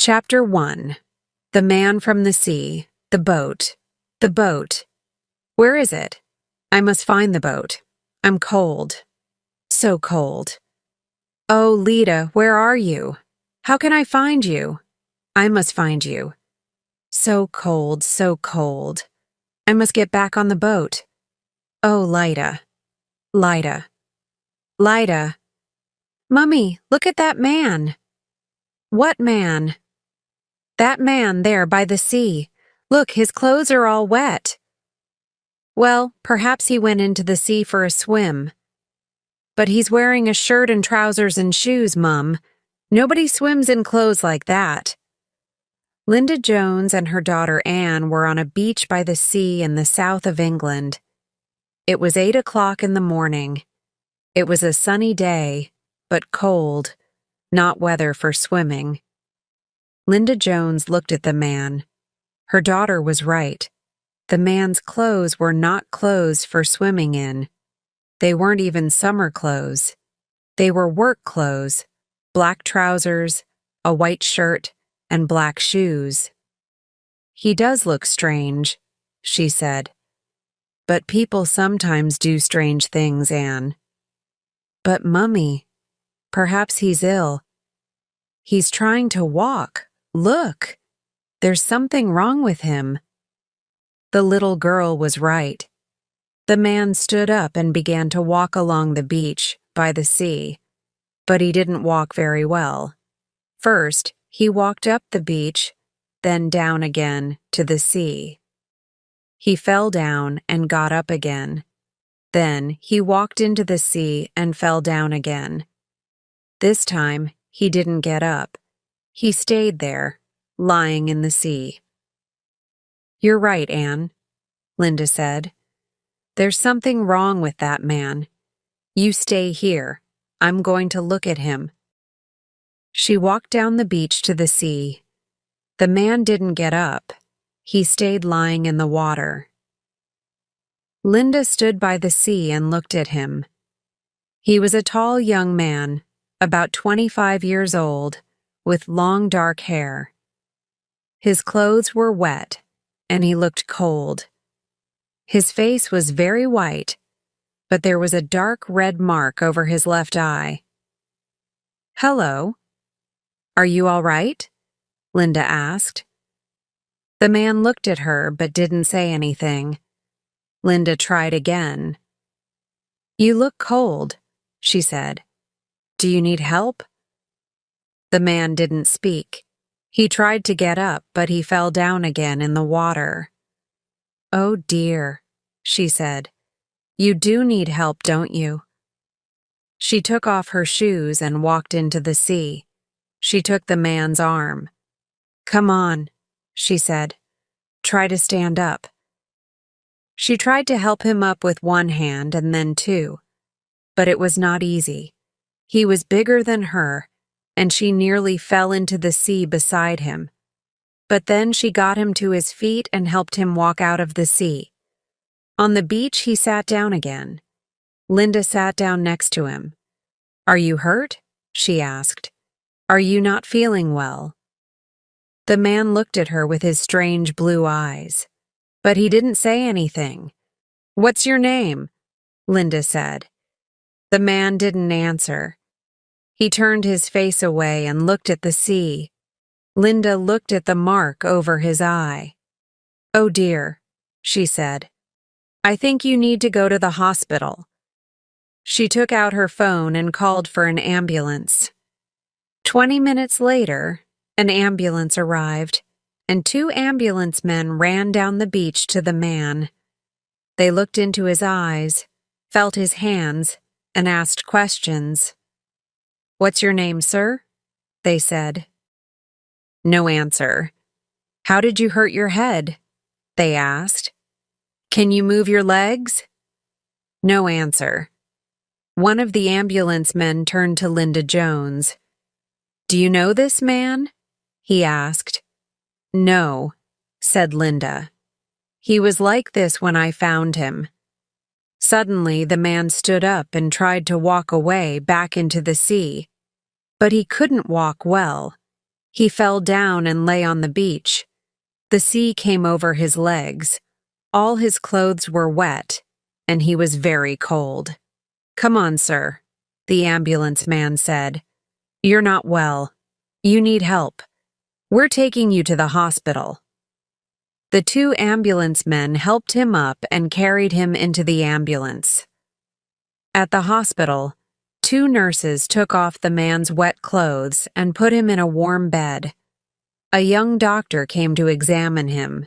Chapter 1. The Man from the Sea. The Boat. The boat. Where is it? I must find the boat. I'm cold. So cold. Oh, Lita, where are you? How can I find you? I must find you. So cold, so cold. I must get back on the boat. Oh, Lida. Lida. Lida. Mummy, look at that man. What man? That man there by the sea. Look, his clothes are all wet. Well, perhaps he went into the sea for a swim. But he's wearing a shirt and trousers and shoes, Mum. Nobody swims in clothes like that. Linda Jones and her daughter Anne were on a beach by the sea in the south of England. It was 8 o'clock in the morning. It was a sunny day, but cold, not weather for swimming. Linda Jones looked at the man. Her daughter was right. The man's clothes were not clothes for swimming in. They weren't even summer clothes. They were work clothes, black trousers, a white shirt, and black shoes. He does look strange, she said. But people sometimes do strange things, Anne. But, Mummy, perhaps he's ill. He's trying to walk. Look, there's something wrong with him. The little girl was right. The man stood up and began to walk along the beach by the sea, but he didn't walk very well. First, he walked up the beach, then down again to the sea. He fell down and got up again. Then he walked into the sea and fell down again. This time, he didn't get up. He stayed there, lying in the sea. You're right, Anne, Linda said. There's something wrong with that man. You stay here. I'm going to look at him. She walked down the beach to the sea. The man didn't get up. He stayed lying in the water. Linda stood by the sea and looked at him. He was a tall young man, about 25 years old, with long dark hair. His clothes were wet, and he looked cold. His face was very white, but there was a dark red mark over his left eye. Hello. Are you all right? Linda asked. The man looked at her but didn't say anything. Linda tried again. You look cold, she said. Do you need help? The man didn't speak. He tried to get up, but he fell down again in the water. Oh dear, she said. You do need help, don't you? She took off her shoes and walked into the sea. She took the man's arm. Come on, she said. Try to stand up. She tried to help him up with one hand and then two, but it was not easy. He was bigger than her, and she nearly fell into the sea beside him. But then she got him to his feet and helped him walk out of the sea. On the beach, he sat down again. Linda sat down next to him. Are you hurt? She asked. Are you not feeling well? The man looked at her with his strange blue eyes, but he didn't say anything. What's your name? Linda said. The man didn't answer. He turned his face away and looked at the sea. Linda looked at the mark over his eye. Oh dear, she said. I think you need to go to the hospital. She took out her phone and called for an ambulance. 20 minutes later, an ambulance arrived, and 2 ambulance men ran down the beach to the man. They looked into his eyes, felt his hands, and asked questions. What's your name, sir? They said. No answer. How did you hurt your head? They asked. Can you move your legs? No answer. One of the ambulance men turned to Linda Jones. Do you know this man? He asked. No, said Linda. He was like this when I found him. Suddenly, the man stood up and tried to walk away back into the sea. But he couldn't walk well. He fell down and lay on the beach. The sea came over his legs. All his clothes were wet, and he was very cold. "Come on, sir," the ambulance man said. "You're not well. You need help. We're taking you to the hospital." The two ambulance men helped him up and carried him into the ambulance. At the hospital, two nurses took off the man's wet clothes and put him in a warm bed. A young doctor came to examine him.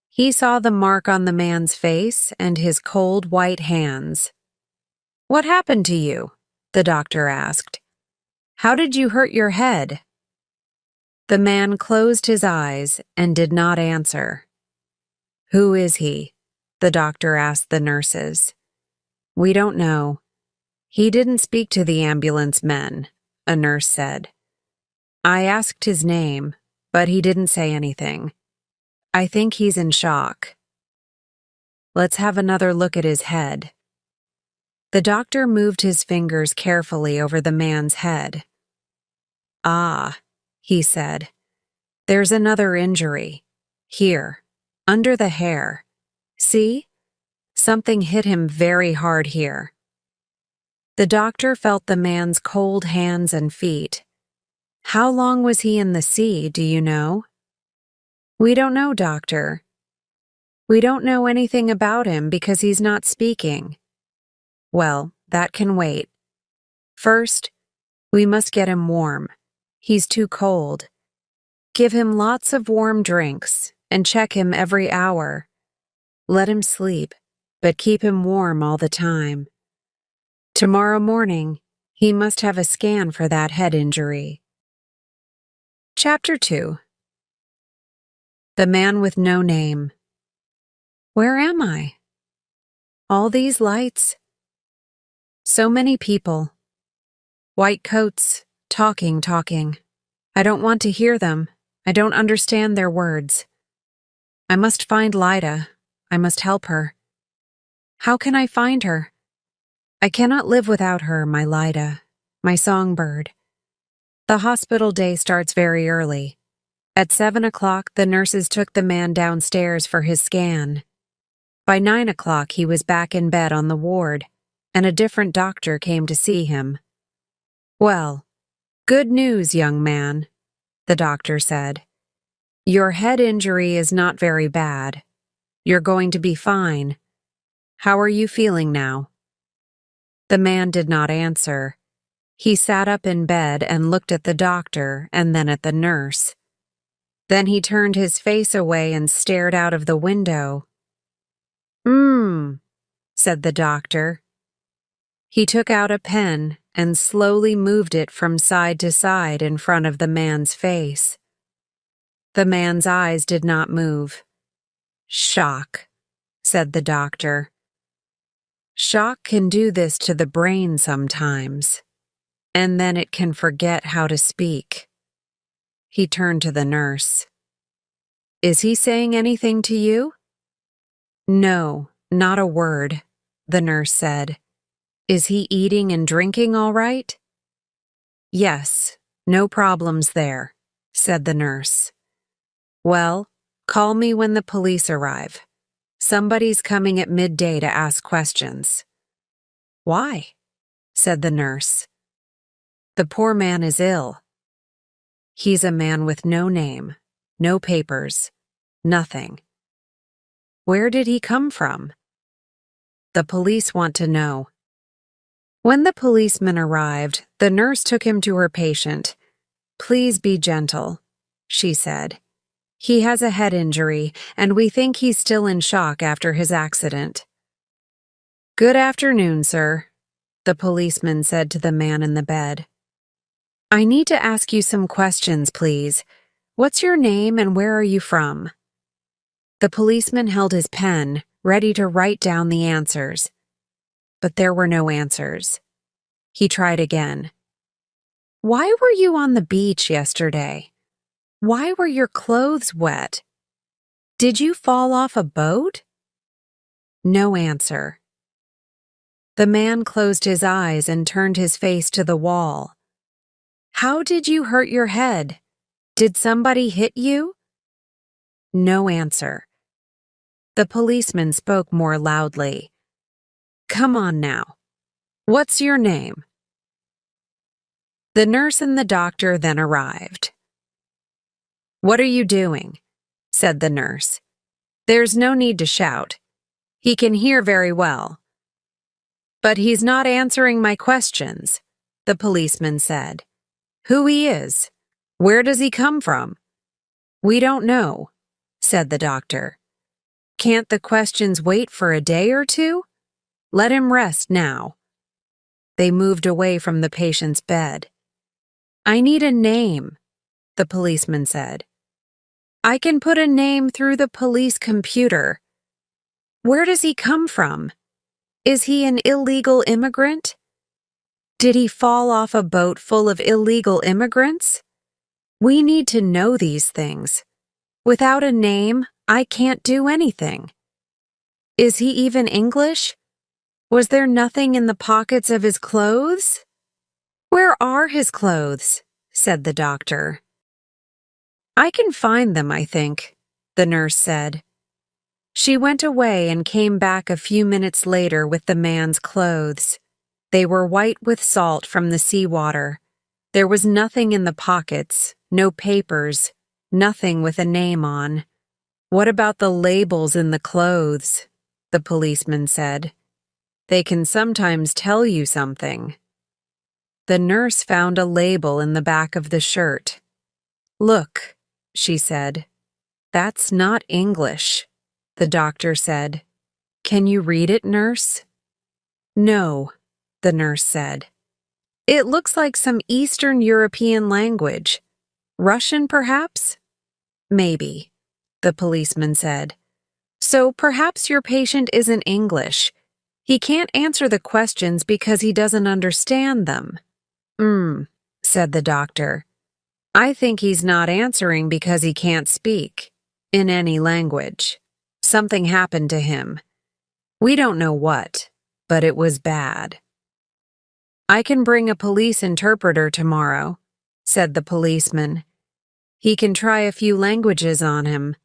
He saw the mark on the man's face and his cold white hands. "What happened to you?" the doctor asked. "How did you hurt your head?" The man closed his eyes and did not answer. "Who is he?" the doctor asked the nurses. "We don't know. He didn't speak to the ambulance men," a nurse said. "I asked his name, but he didn't say anything. I think he's in shock." "Let's have another look at his head." The doctor moved his fingers carefully over the man's head. "Ah," he said, "there's another injury. Here, under the hair. See? Something hit him very hard here." The doctor felt the man's cold hands and feet. "How long was he in the sea, do you know?" "We don't know, doctor. We don't know anything about him because he's not speaking." "Well, that can wait. First, we must get him warm. He's too cold. Give him lots of warm drinks and check him every hour. Let him sleep, but keep him warm all the time. Tomorrow morning, he must have a scan for that head injury." Chapter 2. The Man with No Name. Where am I? All these lights. So many people. White coats, talking. I don't want to hear them. I don't understand their words. I must find Lida. I must help her. How can I find her? I cannot live without her, my Lida, my songbird. The hospital day starts very early. At 7 o'clock, the nurses took the man downstairs for his scan. By 9 o'clock, he was back in bed on the ward, and a different doctor came to see him. "Well, good news, young man," the doctor said. "Your head injury is not very bad. You're going to be fine. How are you feeling now?" The man did not answer. He sat up in bed and looked at the doctor and then at the nurse. Then he turned his face away and stared out of the window. Said the doctor. He took out a pen and slowly moved it from side to side in front of the man's face. The man's eyes did not move. "Shock," said the doctor. "Shock can do this to the brain sometimes, and then it can forget how to speak." He turned to the nurse. "Is he saying anything to you?" "No, not a word," the nurse said. "Is he eating and drinking all right?" "Yes, no problems there," said the nurse. "Well, call me when the police arrive. Somebody's coming at midday to ask questions." "Why?" said the nurse. "The poor man is ill. He's a man with no name, no papers, nothing. Where did he come from?" "The police want to know." When the policeman arrived, the nurse took him to her patient. "Please be gentle," she said. "He has a head injury, and we think he's still in shock after his accident." "Good afternoon, sir," the policeman said to the man in the bed. "I need to ask you some questions, please. What's your name and where are you from?" The policeman held his pen, ready to write down the answers. But there were no answers. He tried again. "Why were you on the beach yesterday? Why were your clothes wet? Did you fall off a boat?" No answer. The man closed his eyes and turned his face to the wall. "How did you hurt your head?" Did somebody hit you? No answer. The policeman spoke more loudly. Come on now. What's your name? The nurse and the doctor then arrived. What are you doing? Said the nurse. There's no need to shout. He can hear very well. But he's not answering my questions, the policeman said. Who he is? Where does he come from? We don't know, said the doctor. Can't the questions wait for a day or two? Let him rest now. They moved away from the patient's bed. I need a name, the policeman said. I can put a name through the police computer. Where does he come from? Is he an illegal immigrant? Did he fall off a boat full of illegal immigrants? We need to know these things. Without a name, I can't do anything. Is he even English? Was there nothing in the pockets of his clothes? Where are his clothes? Said the doctor. I can find them, I think, the nurse said. She went away and came back a few minutes later with the man's clothes. They were white with salt from the seawater. There was nothing in the pockets, no papers, nothing with a name on. What about the labels in the clothes? The policeman said. They can sometimes tell you something. The nurse found a label in the back of the shirt. Look, she said. That's not English, the doctor said. Can you read it, nurse? No, the nurse said. It looks like some Eastern European language. Russian, perhaps? Maybe, the policeman said. So perhaps your patient isn't English. He can't answer the questions because he doesn't understand them. Said the doctor. I think he's not answering because he can't speak, in any language. Something happened to him. We don't know what, but it was bad. I can bring a police interpreter tomorrow, said the policeman. He can try a few languages on him.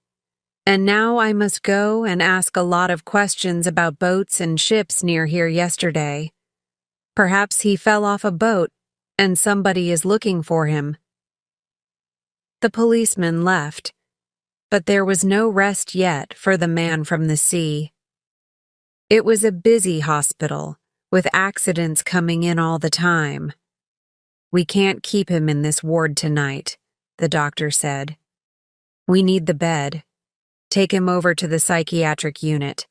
And now I must go and ask a lot of questions about boats and ships near here yesterday. Perhaps he fell off a boat and somebody is looking for him. The policeman left, but there was no rest yet for the man from the sea. It was a busy hospital, with accidents coming in all the time. We can't keep him in this ward tonight, the doctor said. We need the bed. Take him over to the psychiatric unit.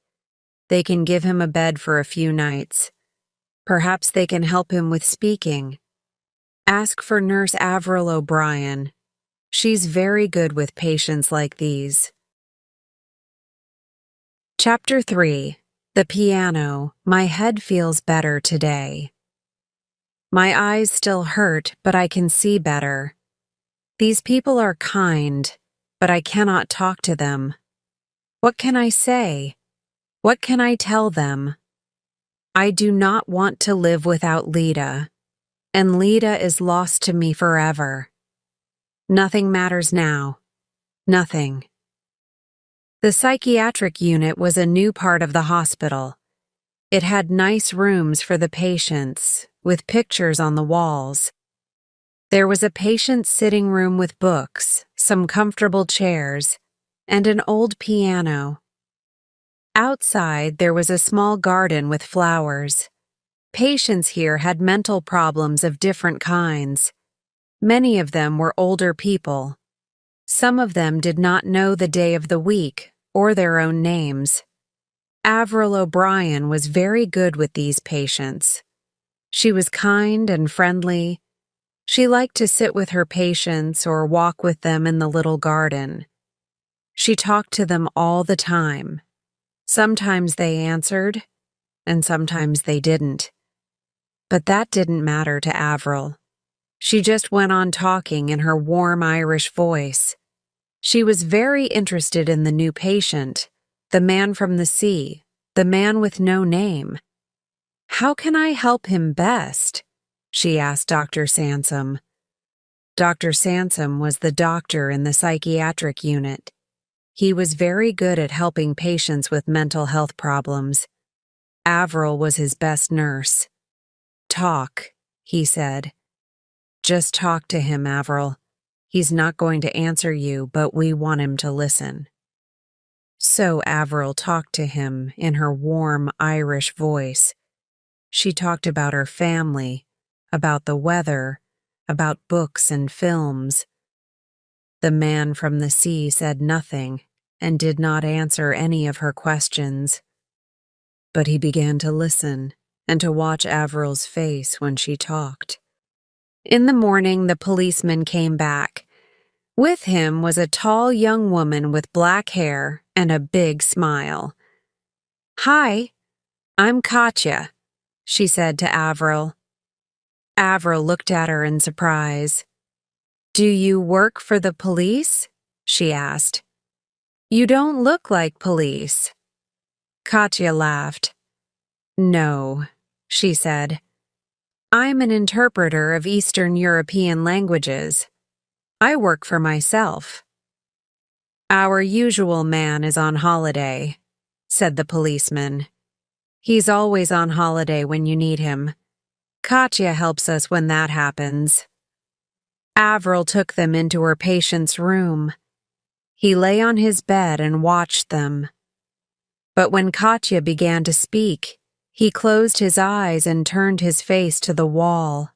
They can give him a bed for a few nights. Perhaps they can help him with speaking. Ask for Nurse Avril O'Brien. She's very good with patients like these. Chapter 3. The piano. My head feels better today. My eyes still hurt, but I can see better. These people are kind, but I cannot talk to them. What can I say? What can I tell them? I do not want to live without Lita, and Lita is lost to me forever. Nothing matters now. Nothing. The psychiatric unit was a new part of the hospital. It had nice rooms for the patients, with pictures on the walls. There was a patient sitting room with books, some comfortable chairs, and an old piano. Outside, there was a small garden with flowers. Patients here had mental problems of different kinds. Many of them were older people. Some of them did not know the day of the week or their own names. Avril O'Brien was very good with these patients. She was kind and friendly. She liked to sit with her patients or walk with them in the little garden. She talked to them all the time. Sometimes they answered, and sometimes they didn't. But that didn't matter to Avril. She just went on talking in her warm Irish voice. She was very interested in the new patient, the man from the sea, the man with no name. How can I help him best? She asked Dr. Sansom. Dr. Sansom was the doctor in the psychiatric unit. He was very good at helping patients with mental health problems. Avril was his best nurse. "Talk," he said. "Just talk to him, Avril. He's not going to answer you, but we want him to listen." So Avril talked to him in her warm Irish voice. She talked about her family, about the weather, about books and films. The man from the sea said nothing and did not answer any of her questions. But he began to listen and to watch Avril's face when she talked. In the morning, the policeman came back. With him was a tall young woman with black hair and a big smile. "Hi, I'm Katya," she said to Avril. Avril looked at her in surprise. "Do you work for the police?" she asked. "You don't look like police." Katya laughed. "No," she said. "I'm an interpreter of Eastern European languages. I work for myself." "Our usual man is on holiday," said the policeman. "He's always on holiday when you need him. Katya helps us when that happens." Avril took them into her patient's room. He lay on his bed and watched them. But when Katya began to speak, he closed his eyes and turned his face to the wall.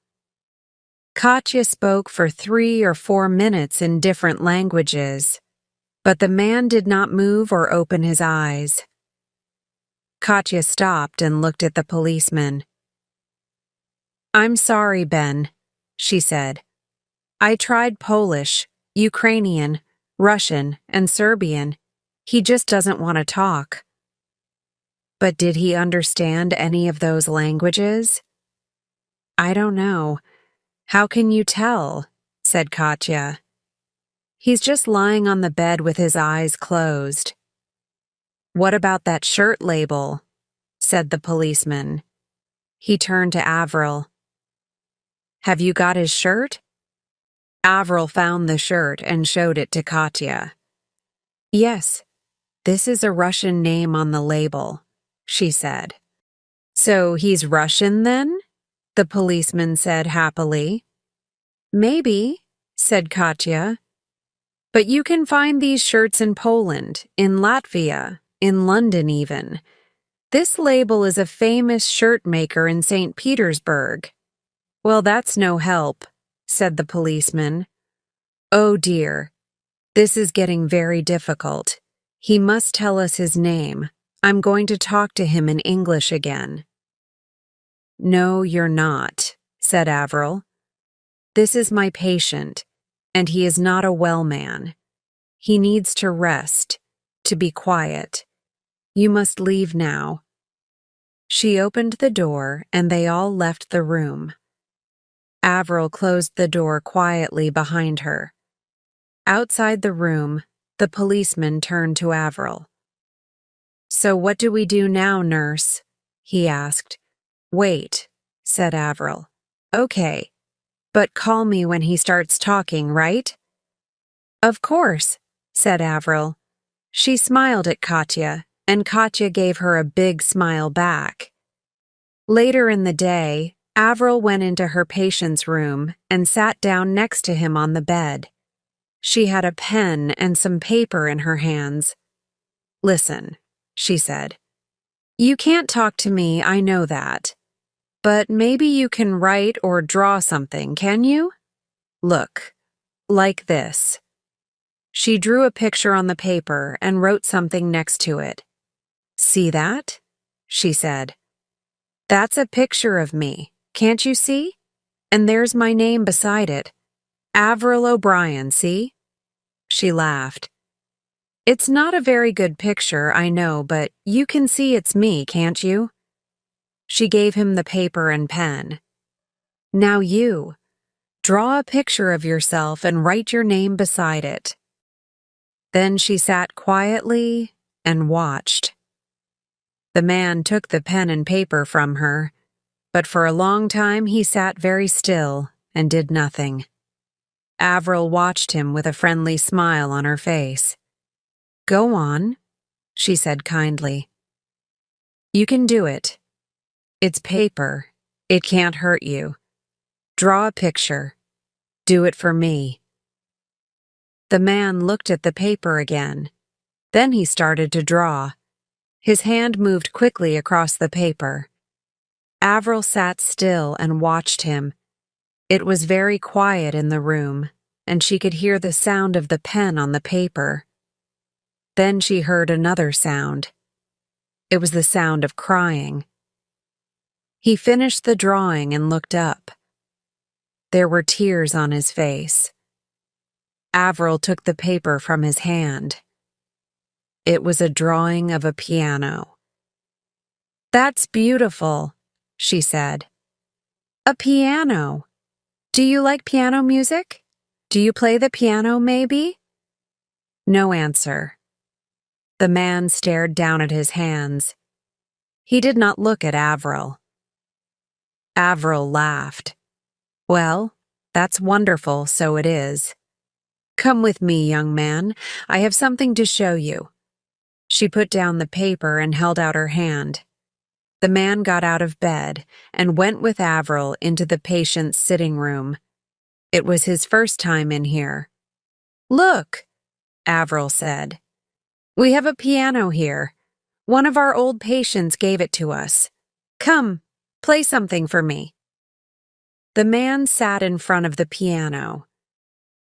Katya spoke for 3 or 4 minutes in different languages, but the man did not move or open his eyes. Katya stopped and looked at the policeman. "I'm sorry, Ben," she said. "I tried Polish, Ukrainian, Russian, and Serbian. He just doesn't want to talk." "But did he understand any of those languages?" "I don't know. How can you tell?" said Katya. "He's just lying on the bed with his eyes closed." "What about that shirt label?" said the policeman. He turned to Avril. "Have you got his shirt?" Avril found the shirt and showed it to Katya. "Yes, this is a Russian name on the label," she said. "So he's Russian then?" the policeman said happily. "Maybe," said Katya. "But you can find these shirts in Poland, in Latvia, in London even. This label is a famous shirt maker in St. Petersburg." "Well, that's no help," said the policeman. "Oh dear, this is getting very difficult. He must tell us his name. I'm going to talk to him in English again." "No, you're not," said Avril. "This is my patient, and he is not a well man. He needs to rest, to be quiet. You must leave now." She opened the door, and they all left the room. Avril closed the door quietly behind her. Outside the room, the policeman turned to Avril. "So what do we do now, nurse?" he asked. "Wait," said Avril. "Okay, but call me when he starts talking, right?" "Of course," said Avril. She smiled at Katya, and Katya gave her a big smile back. Later in the day, Avril went into her patient's room and sat down next to him on the bed. She had a pen and some paper in her hands. "Listen," she said. "You can't talk to me, I know that. But maybe you can write or draw something, can you? Look, like this." She drew a picture on the paper and wrote something next to it. "See that?" she said. "That's a picture of me. Can't you see? And there's my name beside it. Avril O'Brien, see?" She laughed. "It's not a very good picture, I know, but you can see it's me, can't you?" She gave him the paper and pen. "Now you, draw a picture of yourself and write your name beside it." Then she sat quietly and watched. The man took the pen and paper from her, but for a long time he sat very still and did nothing. Avril watched him with a friendly smile on her face. "Go on," she said kindly. "You can do it. It's paper. It can't hurt you. Draw a picture. Do it for me." The man looked at the paper again. Then he started to draw. His hand moved quickly across the paper. Avril sat still and watched him. It was very quiet in the room, and she could hear the sound of the pen on the paper. Then she heard another sound. It was the sound of crying. He finished the drawing and looked up. There were tears on his face. Avril took the paper from his hand. It was a drawing of a piano. "That's beautiful," she said. "A piano. Do you like piano music? Do you play the piano, maybe?" No answer. The man stared down at his hands. He did not look at Avril. Avril laughed. "Well, that's wonderful, so it is. Come with me, young man. I have something to show you." She put down the paper and held out her hand. The man got out of bed and went with Avril into the patient's sitting room. It was his first time in here. "Look," Avril said. "We have a piano here. One of our old patients gave it to us. Come, play something for me." The man sat in front of the piano.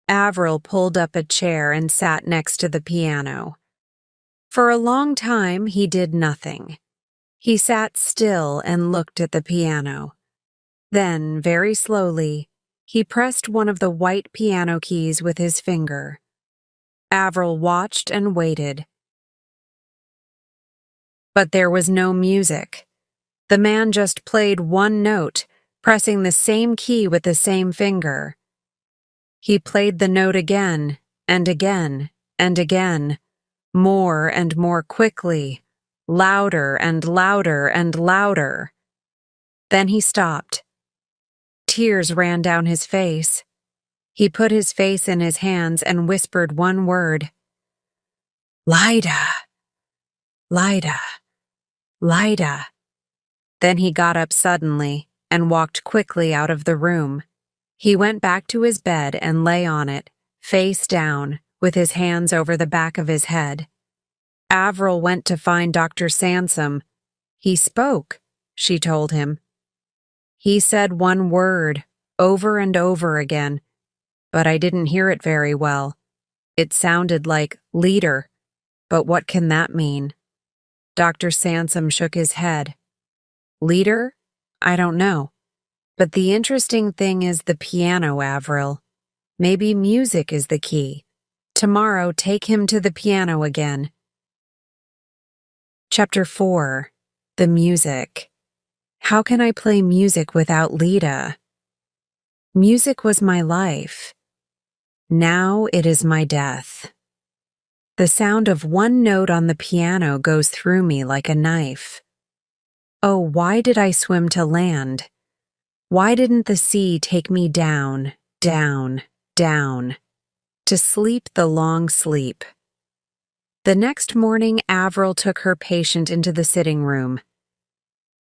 Avril pulled up a chair and sat next to the piano. For a long time, he did nothing. He sat still and looked at the piano. Then, very slowly, he pressed one of the white piano keys with his finger. Avril watched and waited. But there was no music. The man just played one note, pressing the same key with the same finger. He played the note again, and again, and again, more and more quickly, louder and louder and louder. Then he stopped. Tears ran down his face. He put his face in his hands and whispered one word. "Lida, Lida, Lida." Then he got up suddenly and walked quickly out of the room. He went back to his bed and lay on it, face down, with his hands over the back of his head. Avril went to find Dr. Sansom. "He spoke," she told him. "He said one word, over and over again, but I didn't hear it very well. It sounded like leader, but what can that mean?" Dr. Sansom shook his head. "Leader? I don't know. But the interesting thing is the piano, Avril. Maybe music is the key. Tomorrow, take him to the piano again." Chapter 4. The Music. How can I play music without Lida? Music was my life. Now it is my death. The sound of one note on the piano goes through me like a knife. Oh, why did I swim to land? Why didn't the sea take me down, down, down, to sleep the long sleep? The next morning, Avril took her patient into the sitting room.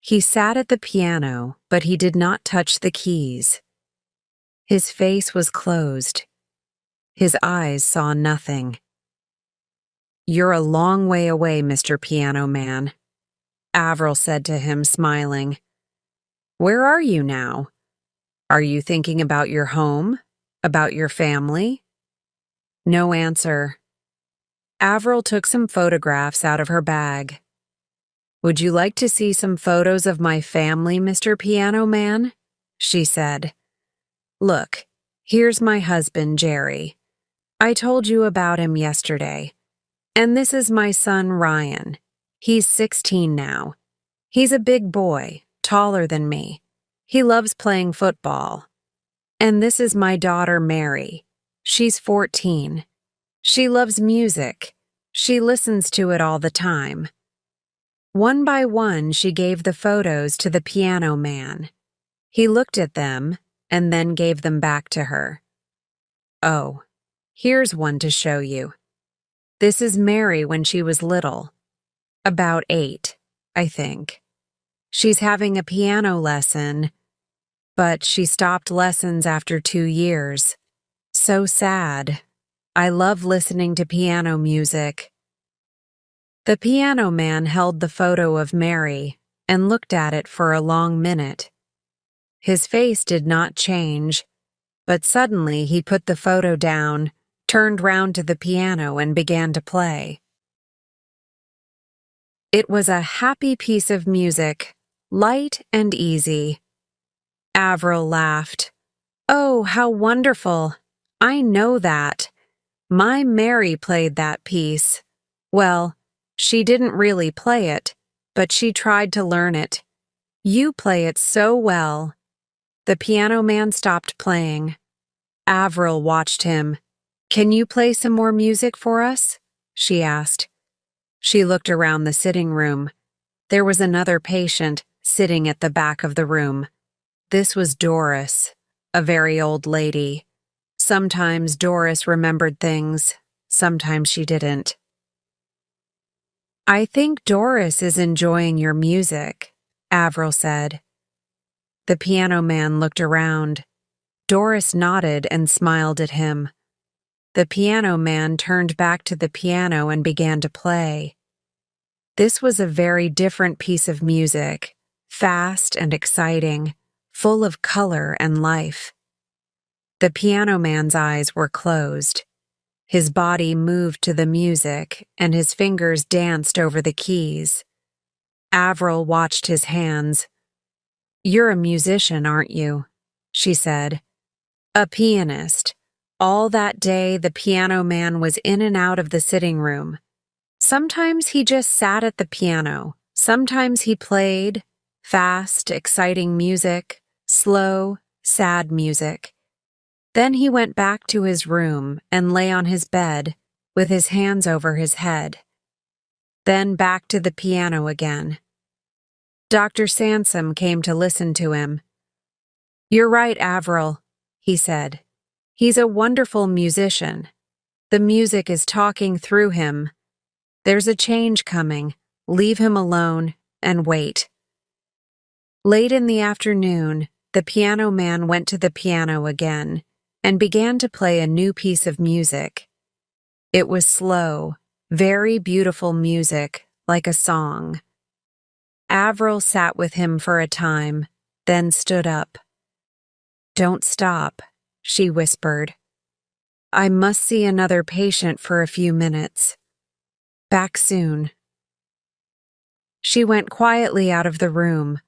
He sat at the piano, but he did not touch the keys. His face was closed. His eyes saw nothing. "You're a long way away, Mr. Piano Man," Avril said to him, smiling. "Where are you now? Are you thinking about your home? About your family?" No answer. Avril took some photographs out of her bag. "Would you like to see some photos of my family, Mr. Piano Man?" she said. "Look, here's my husband, Jerry. I told you about him yesterday. And this is my son, Ryan. He's 16 now. He's a big boy, taller than me. He loves playing football. And this is my daughter, Mary. She's 14. She loves music. She listens to it all the time." One by one, she gave the photos to the piano man. He looked at them and then gave them back to her. Oh, here's one to show you. This is Mary when she was little. About 8, I think. She's having a piano lesson, but she stopped lessons after 2 years. So sad. I love listening to piano music. The piano man held the photo of Mary and looked at it for a long minute. His face did not change, but suddenly he put the photo down, turned round to the piano and began to play. It was a happy piece of music, light and easy. Avril laughed. Oh, how wonderful! I know that. My Mary played that piece. Well, she didn't really play it, but she tried to learn it. You play it so well. The piano man stopped playing. Avril watched him. Can you play some more music for us? She asked. She looked around the sitting room. There was another patient sitting at the back of the room. This was Doris, a very old lady. Sometimes Doris remembered things, sometimes she didn't. I think Doris is enjoying your music, Avril said. The piano man looked around. Doris nodded and smiled at him. The piano man turned back to the piano and began to play. This was a very different piece of music, fast and exciting, full of color and life. The piano man's eyes were closed. His body moved to the music, and his fingers danced over the keys. Avril watched his hands. You're a musician, aren't you? She said. A pianist. All that day, the piano man was in and out of the sitting room. Sometimes he just sat at the piano. Sometimes he played fast, exciting music, slow, sad music. Then he went back to his room and lay on his bed with his hands over his head. Then back to the piano again. Dr. Sansom came to listen to him. You're right, Avril, he said. He's a wonderful musician. The music is talking through him. There's a change coming. Leave him alone and wait. Late in the afternoon, the piano man went to the piano again and began to play a new piece of music. It was slow, very beautiful music, like a song. Avril sat with him for a time, then stood up. Don't stop, she whispered. I must see another patient for a few minutes. Back soon. She went quietly out of the room.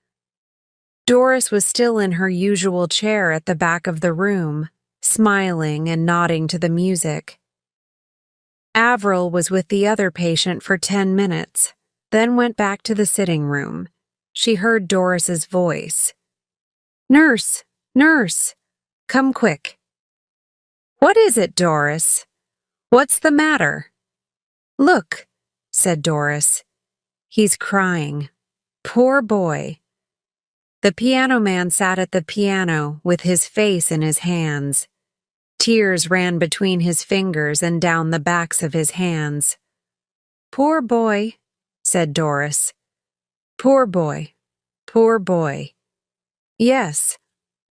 Doris was still in her usual chair at the back of the room, smiling and nodding to the music. Avril was with the other patient for 10 minutes, then went back to the sitting room. She heard Doris's voice. Nurse, nurse, come quick. What is it, Doris? What's the matter? Look, said Doris. He's crying. Poor boy. The piano man sat at the piano with his face in his hands. Tears ran between his fingers and down the backs of his hands. Poor boy, said Doris. Poor boy, poor boy. Yes,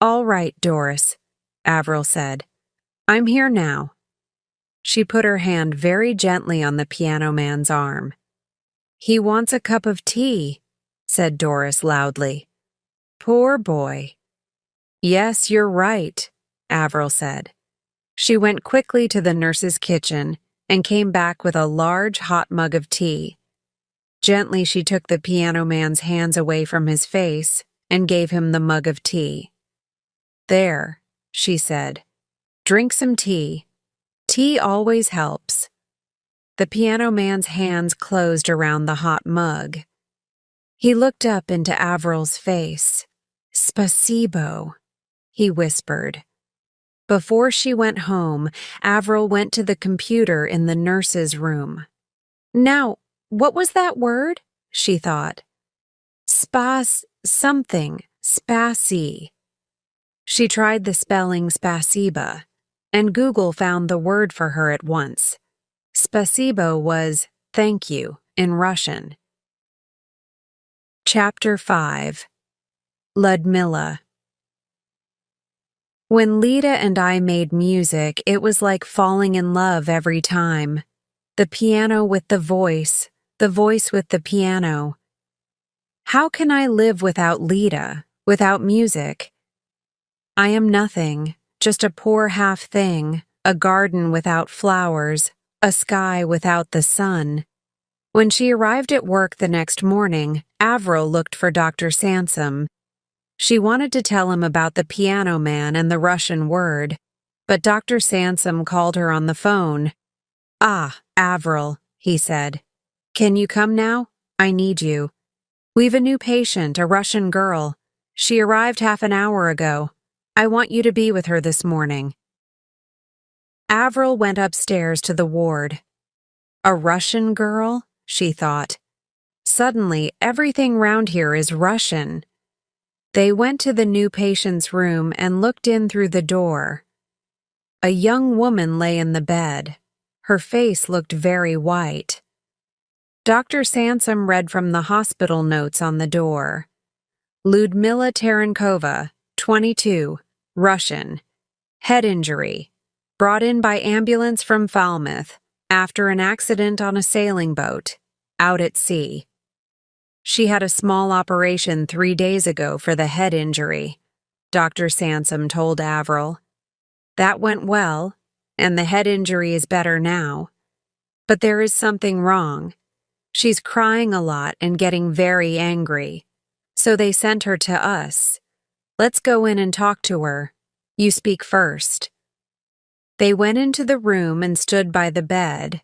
all right, Doris, Avril said. I'm here now. She put her hand very gently on the piano man's arm. He wants a cup of tea, said Doris loudly. Poor boy. Yes, you're right, Avril said. She went quickly to the nurse's kitchen and came back with a large hot mug of tea. Gently she took the piano man's hands away from his face and gave him the mug of tea. There, she said. Drink some tea. Tea always helps. The piano man's hands closed around the hot mug. He looked up into Avril's face. Spasibo, he whispered. Before she went home, Avril went to the computer in the nurse's room. Now, what was that word? She thought. Something, spasi. She tried the spelling spasiba. and Google found the word for her at once. Spasibo was thank you in Russian. Chapter 5. Ludmilla. When Lita and I made music, it was like falling in love every time. The piano with the voice with the piano. How can I live without Lita, without music? I am nothing, just a poor half thing, a garden without flowers, a sky without the sun. When she arrived at work the next morning, Avril looked for Dr. Sansom. She wanted to tell him about the piano man and the Russian word, but Dr. Sansom called her on the phone. "Ah, Avril," he said. "Can you come now? I need you. We've a new patient, a Russian girl. She arrived half an hour ago. I want you to be with her this morning." Avril went upstairs to the ward. A Russian girl? She thought. Suddenly, everything round here is Russian. They went to the new patient's room and looked in through the door. A young woman lay in the bed. Her face looked very white. Dr. Sansom read from the hospital notes on the door. Ludmilla Tarankova, 22, Russian. Head injury. Brought in by ambulance from Falmouth after an accident on a sailing boat, out at sea. She had a small operation 3 days ago for the head injury, Dr. Sansom told Avril. That went well, and the head injury is better now. But there is something wrong. She's crying a lot and getting very angry. So they sent her to us. Let's go in and talk to her. You speak first. They went into the room and stood by the bed.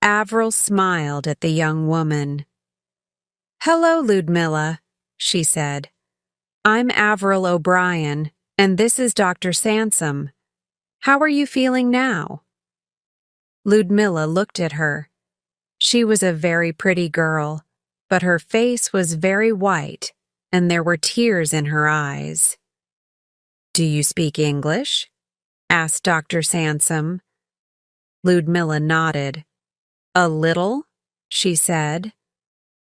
Avril smiled at the young woman. "Hello, Ludmilla," she said. "I'm Avril O'Brien, and this is Dr. Sansom. How are you feeling now?" Ludmilla looked at her. She was a very pretty girl, but her face was very white, and there were tears in her eyes. "Do you speak English?" asked Dr. Sansom. Ludmilla nodded. "A little," she said.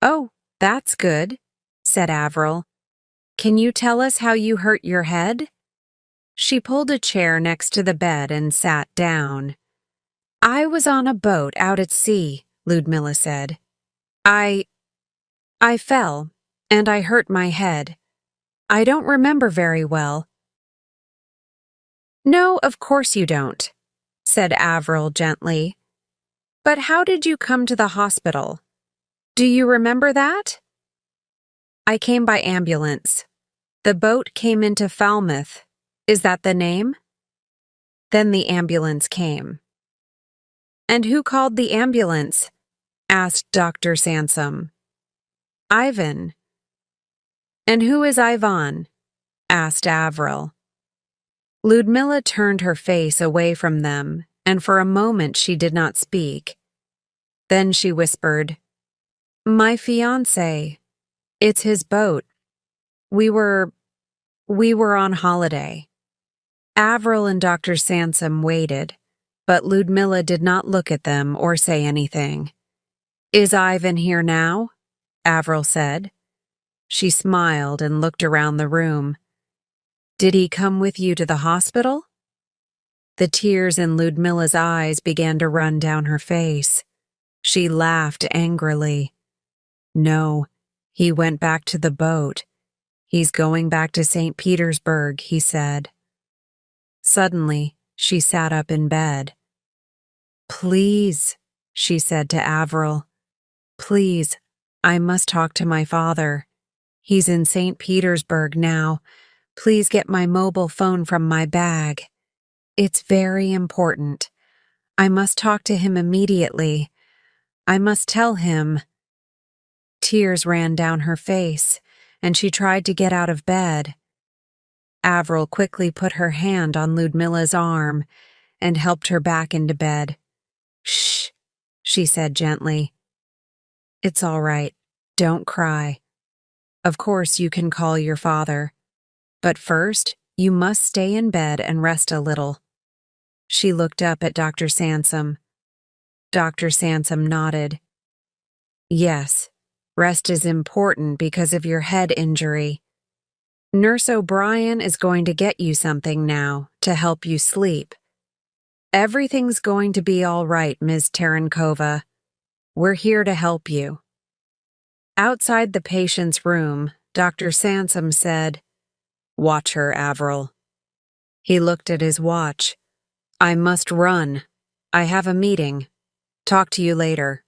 "Oh, that's good," said Avril. "Can you tell us how you hurt your head?" She pulled a chair next to the bed and sat down. "I was on a boat out at sea," Ludmilla said. I fell, and I hurt my head. I don't remember very well." "No, of course you don't," said Avril gently. "But how did you come to the hospital? Do you remember that?" "I came by ambulance. The boat came into Falmouth. Is that the name?" Then the ambulance came. "And who called the ambulance?" asked Dr. Sansom. "Ivan." "And who is Ivan?" asked Avril. Ludmilla turned her face away from them, and for a moment she did not speak. Then she whispered, "My fiancé. It's his boat. We were on holiday." Avril and Dr. Sansom waited, but Ludmilla did not look at them or say anything. "Is Ivan here now?" Avril said. She smiled and looked around the room. "Did he come with you to the hospital?" The tears in Ludmilla's eyes began to run down her face. She laughed angrily. "No, he went back to the boat. He's going back to St. Petersburg," he said. Suddenly, she sat up in bed. "Please," she said to Avril. "Please, I must talk to my father. He's in St. Petersburg now. Please get my mobile phone from my bag. It's very important. I must talk to him immediately. I must tell him." Tears ran down her face, and she tried to get out of bed. Avril quickly put her hand on Ludmilla's arm and helped her back into bed. "Shh," she said gently. "It's all right. Don't cry. Of course you can call your father. But first, you must stay in bed and rest a little." She looked up at Dr. Sansom. Dr. Sansom nodded. Yes, rest is important because of your head injury. Nurse O'Brien is going to get you something now to help you sleep. Everything's going to be all right, Ms. Tarankova. We're here to help you. Outside the patient's room, Dr. Sansom said, "Watch her, Avril." He looked at his watch. "I must run. I have a meeting. Talk to you later."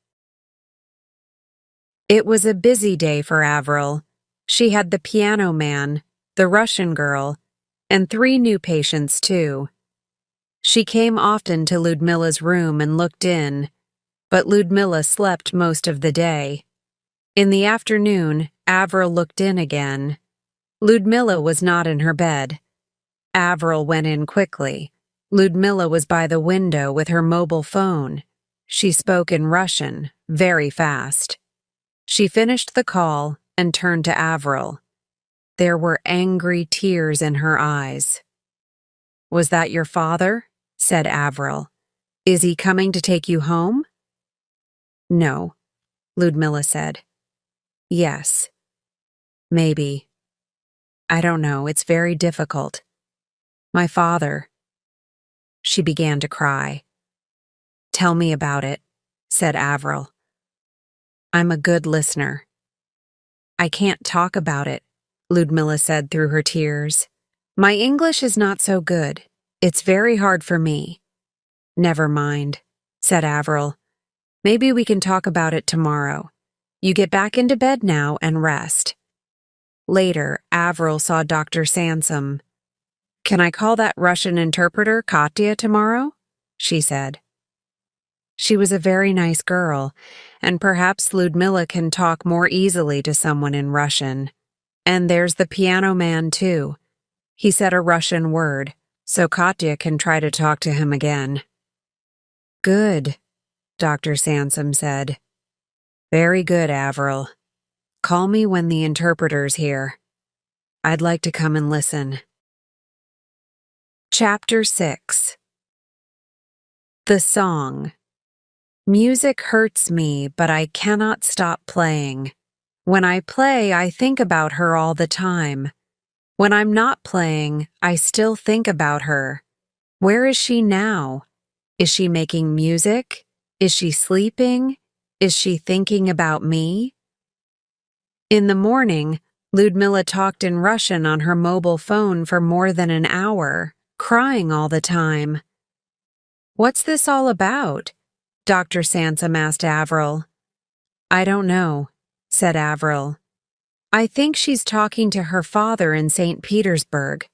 It was a busy day for Avril. She had the piano man, the Russian girl, and 3 new patients, too. She came often to Ludmila's room and looked in, but Ludmila slept most of the day. In the afternoon, Avril looked in again. Ludmila was not in her bed. Avril went in quickly. Ludmila was by the window with her mobile phone. She spoke in Russian, very fast. She finished the call and turned to Avril. There were angry tears in her eyes. "Was that your father?" said Avril. "Is he coming to take you home?" "No," Ludmila said. "Yes. Maybe. I don't know, it's very difficult. My father." She began to cry. "Tell me about it," said Avril. "I'm a good listener." "I can't talk about it," Ludmila said through her tears. "My English is not so good. It's very hard for me." "Never mind," said Avril. "Maybe we can talk about it tomorrow. You get back into bed now and rest." Later, Avril saw Dr. Sansom. "Can I call that Russian interpreter, Katya, tomorrow?" she said. She was a very nice girl, and perhaps Ludmila can talk more easily to someone in Russian. And there's the piano man, too. He said a Russian word, so Katya can try to talk to him again. "Good," Dr. Sansom said. "Very good, Avril. Call me when the interpreter's here. I'd like to come and listen." Chapter 6. The Song. Music hurts me, but I cannot stop playing. When I play, I think about her all the time. When I'm not playing, I still think about her. Where is she now? Is she making music? Is she sleeping? Is she thinking about me? In the morning, Ludmila talked in Russian on her mobile phone for more than an hour, crying all the time. "What's this all about?" Dr. Sansom asked Avril. "I don't know," said Avril. "I think she's talking to her father in St. Petersburg.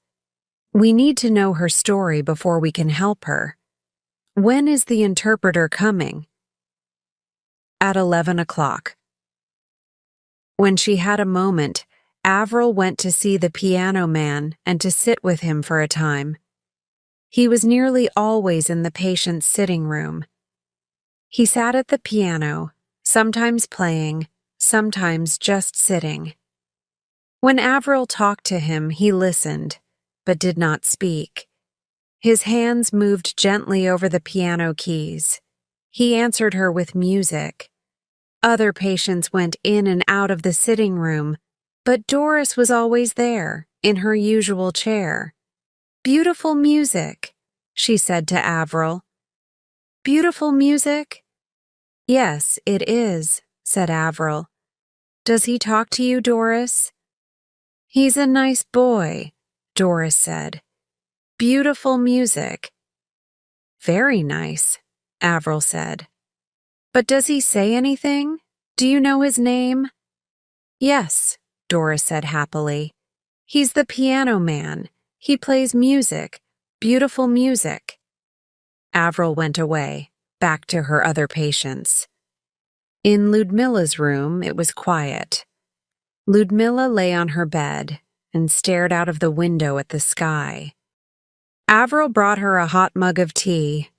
We need to know her story before we can help her. When is the interpreter coming?" "At 11 o'clock. When she had a moment, Avril went to see the piano man and to sit with him for a time. He was nearly always in the patient's sitting room. He sat at the piano, sometimes playing, sometimes just sitting. When Avril talked to him, he listened, but did not speak. His hands moved gently over the piano keys. He answered her with music. Other patients went in and out of the sitting room, but Doris was always there, in her usual chair. "Beautiful music," she said to Avril. "Beautiful music?" "Yes, it is," said Avril. "Does he talk to you, Doris?" "He's a nice boy," Doris said. "Beautiful music." "Very nice," Avril said. "But does he say anything? Do you know his name?" "Yes," Doris said happily. "He's the piano man. He plays music, beautiful music." Avril went away, back to her other patients. In Ludmila's room, it was quiet. Ludmila lay on her bed and stared out of the window at the sky. Avril brought her a hot mug of tea.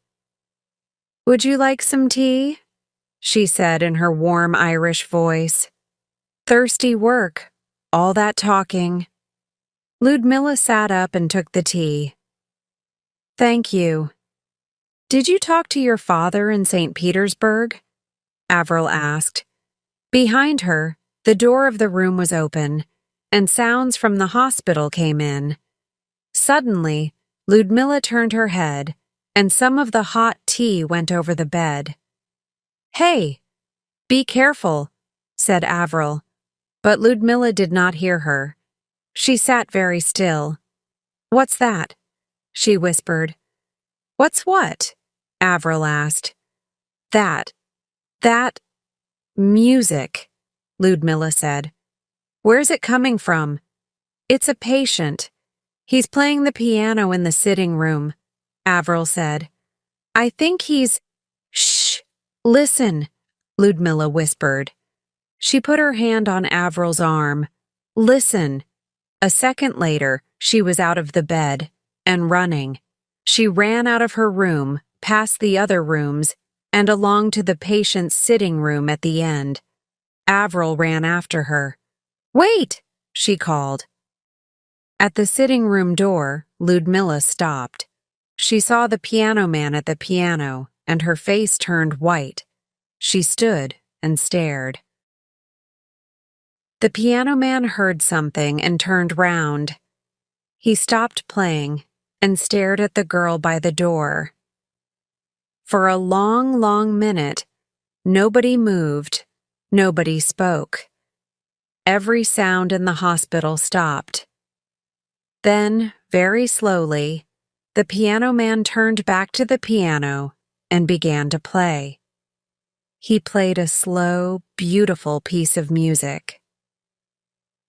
"Would you like some tea?" she said in her warm Irish voice. "Thirsty work, all that talking." Ludmila sat up and took the tea. "Thank you," Did you talk to your father in St. Petersburg? Avril asked. Behind her, the door of the room was open, and sounds from the hospital came in. Suddenly, Ludmilla turned her head, and some of the hot tea went over the bed. Hey, be careful, said Avril, but Ludmilla did not hear her. She sat very still. What's that? She whispered. What's what? Avril asked. That music, Ludmilla said. Where's it coming from? It's a patient. He's playing the piano in the sitting room, Avril said. I think he's… Shh! Listen, Ludmilla whispered. She put her hand on Avril's arm. Listen. A second later, she was out of the bed and running. She ran out of her room, past the other rooms, and along to the patient's sitting room at the end. Avril ran after her. Wait! She called. At the sitting room door, Ludmilla stopped. She saw the piano man at the piano, and her face turned white. She stood and stared. The piano man heard something and turned round. He stopped playing and stared at the girl by the door. For a long, long minute, nobody moved, nobody spoke. Every sound in the hospital stopped. Then, very slowly, the piano man turned back to the piano and began to play. He played a slow, beautiful piece of music.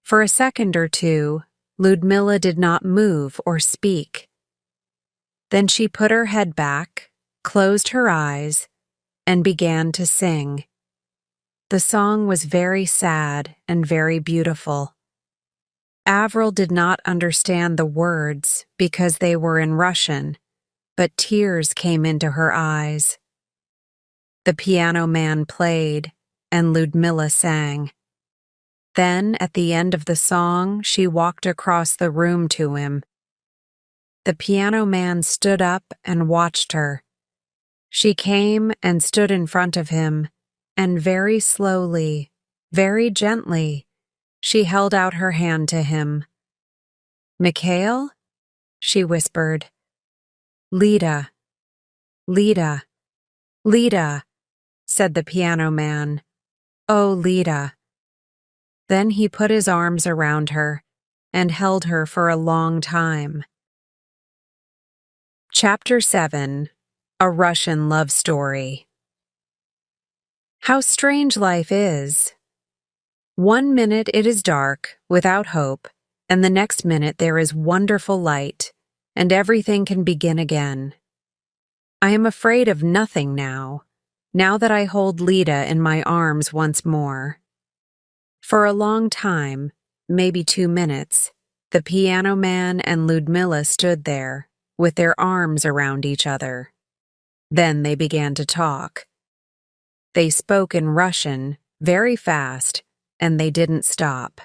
For a second or two, Ludmilla did not move or speak. Then she put her head back, closed her eyes, and began to sing. The song was very sad and very beautiful. Avril did not understand the words because they were in Russian, but tears came into her eyes. The piano man played, and Ludmilla sang. Then, at the end of the song, she walked across the room to him. The piano man stood up and watched her. She came and stood in front of him, and very slowly, very gently, she held out her hand to him. Mikhail? She whispered. Lida, Lida, Lida, said the piano man. Oh, Lida. Then he put his arms around her and held her for a long time. Chapter 7. A Russian Love Story. How strange life is. 1 minute it is dark, without hope, and the next minute there is wonderful light, and everything can begin again. I am afraid of nothing now that I hold Lida in my arms once more. For a long time, maybe 2 minutes, the piano man and Ludmilla stood there, with their arms around each other. Then they began to talk. They spoke in Russian, very fast, and they didn't stop.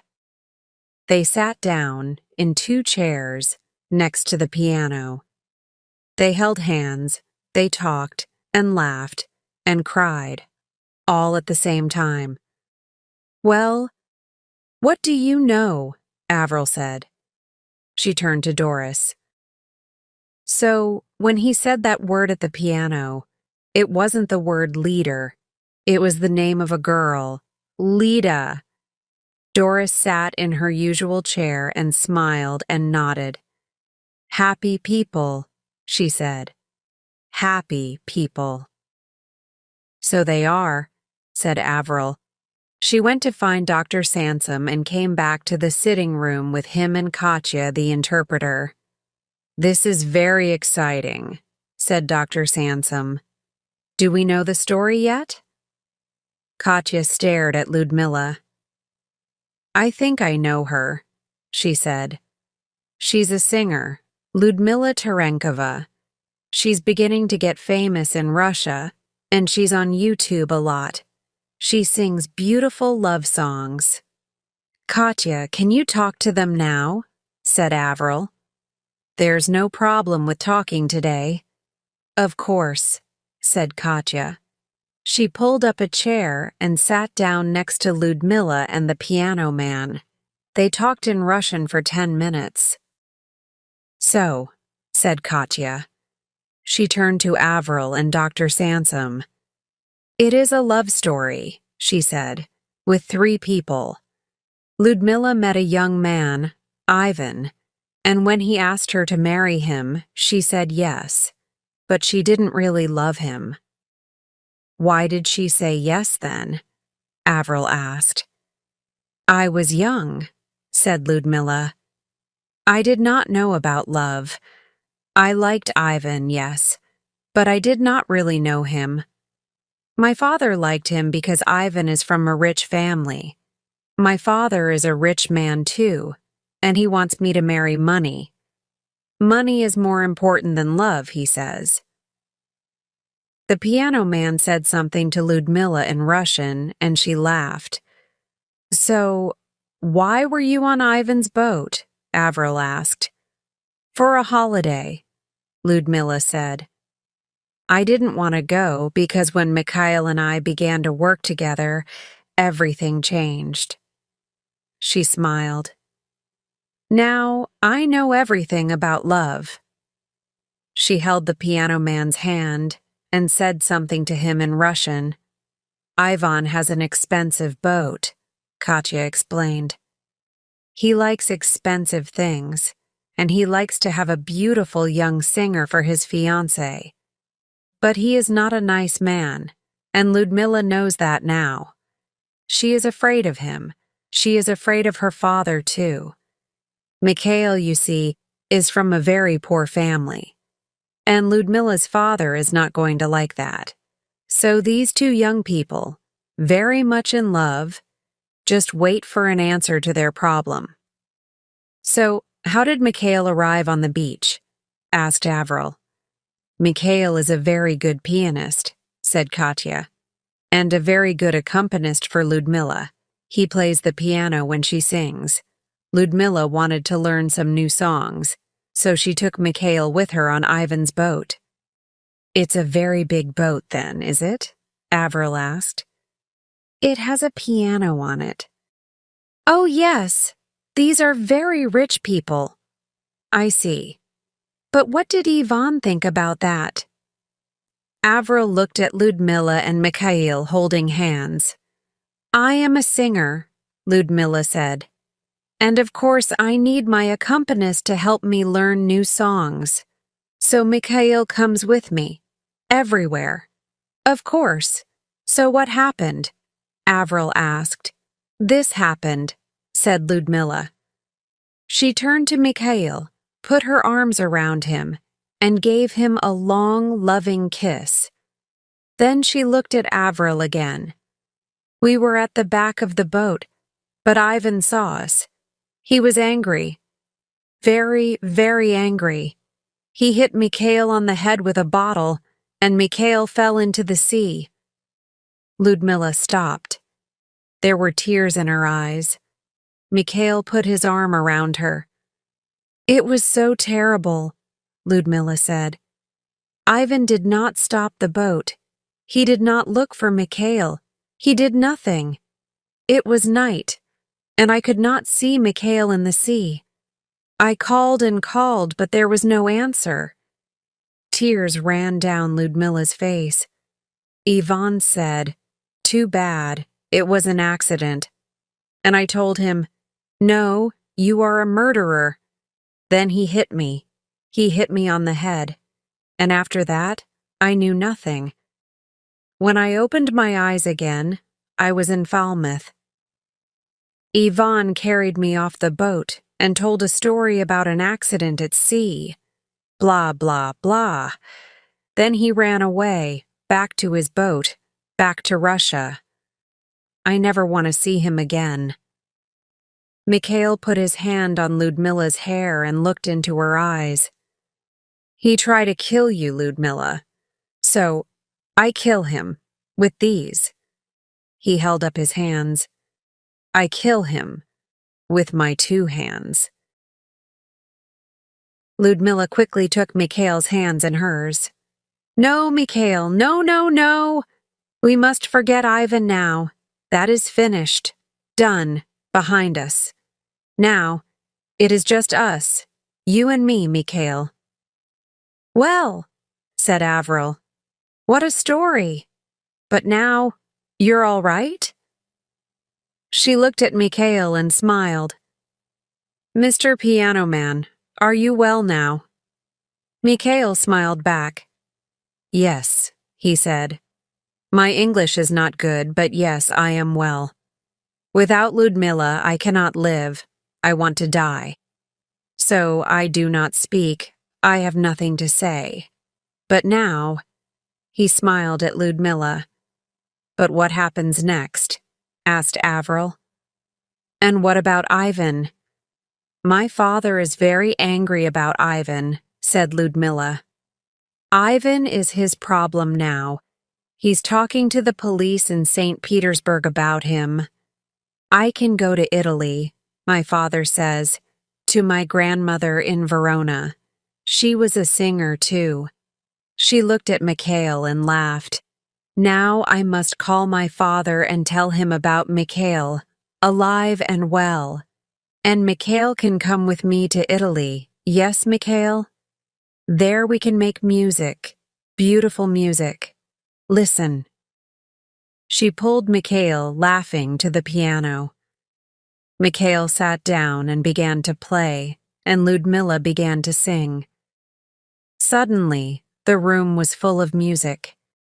They sat down in 2 chairs next to the piano. They held hands, they talked, and laughed, and cried, all at the same time. Well, what do you know? Avril said. She turned to Doris. So, when he said that word at the piano, it wasn't the word leader. It was the name of a girl, Lida. Doris sat in her usual chair and smiled and nodded. Happy people, she said. Happy people. So they are, said Avril. She went to find Dr. Sansom and came back to the sitting room with him and Katya, the interpreter. This is very exciting, said Dr. Sansom. Do we know the story yet? Katya stared at Ludmilla. I think I know her, she said. She's a singer, Ludmilla Terenkova. She's beginning to get famous in Russia, and she's on YouTube a lot. She sings beautiful love songs. Katya, can you talk to them now? Said Avril. There's no problem with talking today. Of course, said Katya. She pulled up a chair and sat down next to Ludmilla and the piano man. They talked in Russian for 10 minutes. So, said Katya. She turned to Avril and Dr. Sansom. It is a love story, she said, with 3 people. Ludmilla met a young man, Ivan, and when he asked her to marry him, she said yes, but she didn't really love him. Why did she say yes then? Avril asked. I was young, said Ludmilla. I did not know about love. I liked Ivan, yes, but I did not really know him. My father liked him because Ivan is from a rich family. My father is a rich man too, and he wants me to marry money. Money is more important than love, he says. The piano man said something to Ludmilla in Russian, and she laughed. So, why were you on Ivan's boat? Avril asked. For a holiday, Ludmilla said. I didn't want to go because when Mikhail and I began to work together, everything changed. She smiled. Now, I know everything about love. She held the piano man's hand and said something to him in Russian. Ivan has an expensive boat, Katya explained. He likes expensive things, and he likes to have a beautiful young singer for his fiancée. But he is not a nice man, and Ludmilla knows that now. She is afraid of him. She is afraid of her father, too. Mikhail, you see, is from a very poor family, and Ludmilla's father is not going to like that. So these 2 young people, very much in love, just wait for an answer to their problem. So, how did Mikhail arrive on the beach? Asked Avril. Mikhail is a very good pianist, said Katya, and a very good accompanist for Ludmilla. He plays the piano when she sings. Ludmilla wanted to learn some new songs, so she took Mikhail with her on Ivan's boat. It's a very big boat then, is it? Avril asked. It has a piano on it. Oh, yes. These are very rich people. I see. But what did Ivan think about that? Avril looked at Ludmilla and Mikhail holding hands. I am a singer, Ludmilla said. And of course I need my accompanist to help me learn new songs. So Mikhail comes with me. Everywhere. Of course. So what happened? Avril asked. This happened, said Ludmilla. She turned to Mikhail, put her arms around him, and gave him a long, loving kiss. Then she looked at Avril again. We were at the back of the boat, but Ivan saw us. He was angry. Very, very angry. He hit Mikhail on the head with a bottle, and Mikhail fell into the sea. Ludmilla stopped. There were tears in her eyes. Mikhail put his arm around her. It was so terrible, Ludmilla said. Ivan did not stop the boat. He did not look for Mikhail. He did nothing. It was night, and I could not see Mikhail in the sea. I called and called, but there was no answer. Tears ran down Ludmilla's face. Ivan said, Too bad, it was an accident. And I told him, No, you are a murderer. Then he hit me. He hit me on the head. And after that, I knew nothing. When I opened my eyes again, I was in Falmouth. Ivan carried me off the boat and told a story about an accident at sea. Blah, blah, blah. Then he ran away, back to his boat, back to Russia. I never want to see him again. Mikhail put his hand on Ludmilla's hair and looked into her eyes. He tried to kill you, Ludmilla. So, I kill him, with these. He held up his hands. I kill him, with my 2 hands. Ludmilla quickly took Mikhail's hands in hers. No, Mikhail, no, no, no! We must forget Ivan now. That is finished, done, behind us. Now, it is just us, you and me, Mikhail. Well, said Avril, what a story! But now, you're all right? She looked at Mikhail and smiled. Mr. Piano Man, are you well now? Mikhail smiled back. Yes, he said. My English is not good, but yes, I am well. Without Ludmilla, I cannot live. I want to die. So I do not speak. I have nothing to say. But now, he smiled at Ludmilla. But what happens next? Asked Avril. And what about Ivan? My father is very angry about Ivan, said Ludmilla. Ivan is his problem now. He's talking to the police in St. Petersburg about him. I can go to Italy, my father says, to my grandmother in Verona. She was a singer, too. She looked at Mikhail and laughed. Now I must call my father and tell him about Mikhail, alive and well. And Mikhail can come with me to Italy. Yes, Mikhail? There we can make music, beautiful music. Listen. She pulled Mikhail, laughing, to the piano. Mikhail sat down and began to play, and Ludmilla began to sing. Suddenly, the room was full of music.